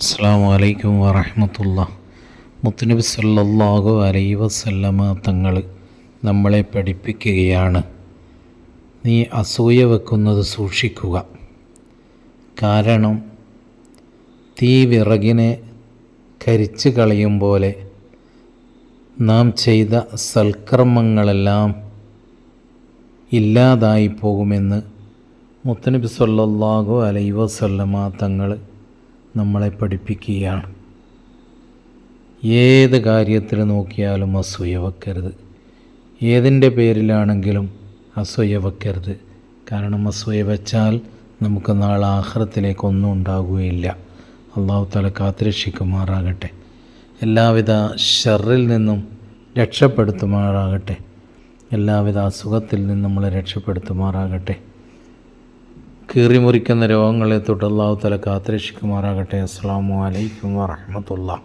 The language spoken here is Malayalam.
അസ്സലാമു അലൈക്കും വറഹ്മത്തുള്ളാഹി. മുത്തുനബി സല്ലല്ലാഹു അലൈഹി വസല്ലമ തങ്ങൾ നമ്മളെ പഠിപ്പിക്കുകയാണ്, നീ അസൂയ വെക്കുന്നത് സൂക്ഷിക്കുക. കാരണം തീ വിറകിനെ കരിച്ചു കളയും പോലെ നാം ചെയ്ത സൽക്കർമ്മങ്ങളെല്ലാം ഇല്ലാതായി പോകുമെന്ന് മുത്തുനബി സല്ലല്ലാഹു അലൈഹി വസല്ലമ തങ്ങൾ നമ്മളെ പഠിപ്പിക്കുകയാണ്. ഏത് കാര്യത്തിൽ നോക്കിയാലും അസൂയ വെക്കരുത്. ഏതിൻ്റെ പേരിലാണെങ്കിലും അസൂയ വെക്കരുത്. കാരണം അസൂയ വെച്ചാൽ നമുക്ക് നാളെ ആഖിറത്തിലേക്കൊന്നും ഉണ്ടാകുകയില്ല. അല്ലാഹു തആല കാത്തുരക്ഷിക്കുമാറാകട്ടെ. എല്ലാവിധ ഷർറിൽ നിന്നും രക്ഷപ്പെടുത്തുമാറാകട്ടെ. എല്ലാവിധ അസുഖത്തിൽ നിന്നും നമ്മളെ രക്ഷപ്പെടുത്തുമാറാകട്ടെ. കീറിമുറിക്കുന്ന രോഗങ്ങളെ തൊട്ട് അല്ലാഹു തആല കാത്തുരക്ഷിക്കുമാറാകട്ടെ. അസ്സലാമു അലൈക്കും വറഹ്മത്തുള്ളാഹി.